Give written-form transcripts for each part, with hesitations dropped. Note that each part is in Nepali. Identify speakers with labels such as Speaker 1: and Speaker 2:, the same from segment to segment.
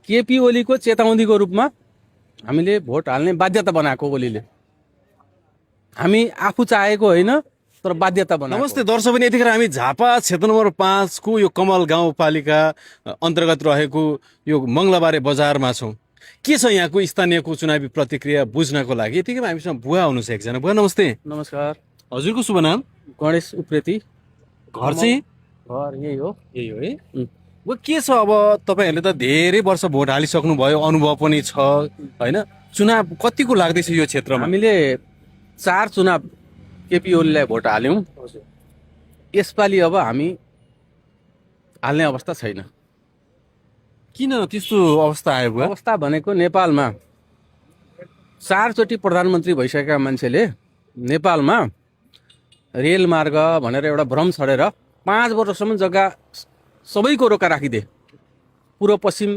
Speaker 1: केपी ओलीको चेतावनीको रूपमा हामीले भोट हाल्ने बाध्यता बनाएको ओलीले। हामी आफू चाहेको होइन, तर बाध्यता बनाएको।
Speaker 2: नमस्ते दर्शक पनि यतिखेर हामी झापा क्षेत्र नम्बर 5 को यो कमल गाउँपालिका अन्तर्गत रहेको यो मङ्गलबारे बजारमा छौँ। के छ यहाँको स्थानीयको चुनावी प्रतिक्रिया बुझ्नको लागि यतिखेर हामीसँग बुवा हुनुहुन्छ एकजना। बुवा नमस्ते।
Speaker 1: नमस्कार।
Speaker 2: हजुरको शुभ नाम?
Speaker 1: गणेश उप्रेती।
Speaker 2: घर चाहिँ?
Speaker 1: घर यही हो।
Speaker 2: यही हो है। बुवा के छ अब तपाईँहरूले त धेरै वर्ष भोट हालिसक्नु भयो, अनुभव पनि छ होइन? चुनाव कतिको लाग्दैछ यो क्षेत्रमा?
Speaker 1: हामीले 4 चुनाव केपी ओलीलाई भोट हाल्यौँ। यसपालि अब हामी हाल्ने अवस्था छैन।
Speaker 2: किन त्यस्तो अवस्था आयो बुवा?
Speaker 1: अवस्था भनेको नेपालमा 4 चोटि प्रधानमन्त्री भइसकेका मान्छेले नेपालमा रेलमार्ग भनेर एउटा भ्रम छडेर 5 वर्षसम्म जग्गा सबैको रोका राखिदिए। पूर्व पश्चिम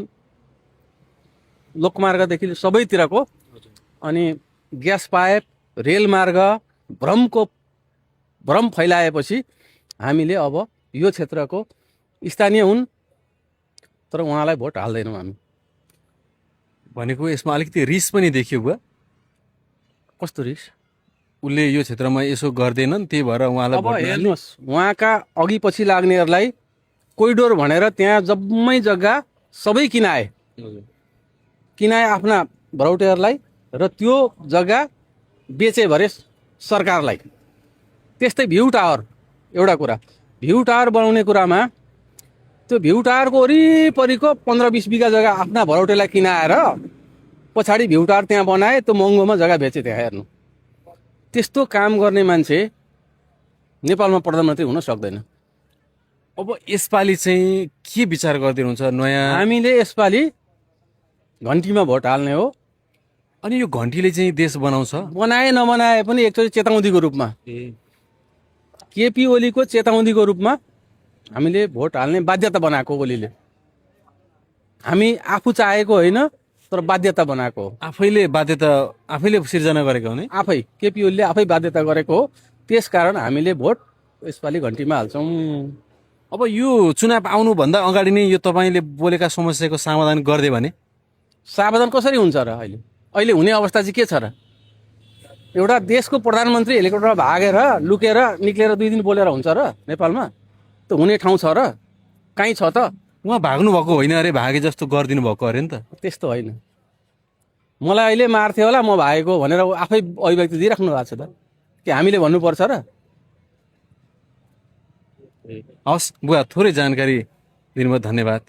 Speaker 1: लोकमार्गदेखि सबैतिरको। अनि ग्यास पाइप, रेलमार्ग, भ्रम फैलाएपछि हामीले अब यो क्षेत्रको स्थानीय हुन्, तर उहाँलाई भोट हाल्दैनौँ हामी।
Speaker 2: भनेको यसमा अलिकति रिस पनि देखियो बुवा।
Speaker 1: कस्तो रिस?
Speaker 2: उसले यो क्षेत्रमा यसो गर्दैनन्, त्यही भएर उहाँलाई
Speaker 1: अब
Speaker 2: भोट नहाल्ने।
Speaker 1: हेर्नुहोस्, उहाँका अघि पछि लाग्नेहरूलाई कोरिडोर भनेर त्यहाँ जम्मै जग्गा सबै किनाए आफ्ना भरौटेहरूलाई, र त्यो जग्गा बेचे भरे सरकारलाई। त्यस्तै भ्यू टावर एउटा कुरा, भ्यू टावर बनाउने कुरामा त्यो भ्यू टावरको वरिपरिको 15-20 बिघा जग्गा आफ्ना भरौटेलाई किनाएर पछाडि भ्यू टावर त्यहाँ बनाए, त्यो महँगोमा जग्गा बेचे। त्यहाँ हेर्नु, त्यस्तो काम गर्ने मान्छे नेपालमा प्रधानमन्त्री हुन सक्दैन।
Speaker 2: अब यसपालि चाहिँ के विचार गर्दै हुनुहुन्छ नयाँ?
Speaker 1: हामीले यसपालि घन्टीमा भोट हाल्ने हो।
Speaker 2: अनि यो घन्टीले चाहिँ देश बनाउँछ?
Speaker 1: बनाए नबनाए पनि एकचोटि चेतावनीको रूपमा, केपी ओलीको चेतावनीको रूपमा हामीले भोट हाल्ने बाध्यता बनाएको ओलीले। हामी आफू चाहेको होइन, तर बाध्यता बनाएको हो।
Speaker 2: आफैले सिर्जना गरेको हो नि?
Speaker 1: आफै केपी ओलीले आफै बाध्यता गरेको हो। त्यसकारण हामीले भोट यसपालि घन्टीमा हाल्छौँ।
Speaker 2: अब यो चुनाव आउनुभन्दा अगाडि नै यो तपाईँले बोलेका समस्याको समाधान गरिदियो भने?
Speaker 1: समाधान कसरी हुन्छ र? अहिले हुने अवस्था चाहिँ के छ र? एउटा देशको प्रधानमन्त्री हेलिकप्टरमा भागेर लुकेर निक्लेर 2 दिन बोलेर हुन्छ र नेपालमा? त हुने ठाउँ छ र? कहीँ छ त?
Speaker 2: उहाँ भाग्नु भएको होइन अरे, भागे जस्तो गरिदिनु भएको अरे नि त।
Speaker 1: त्यस्तो होइन। मलाई अहिले मार्थ्यो होला, म भागेको भनेर आफै अभिव्यक्ति दिइराख्नु भएको छ त, कि हामीले भन्नुपर्छ र?
Speaker 2: हवस् बुवा, थोरै जानकारी दिनुभयो, धन्यवाद।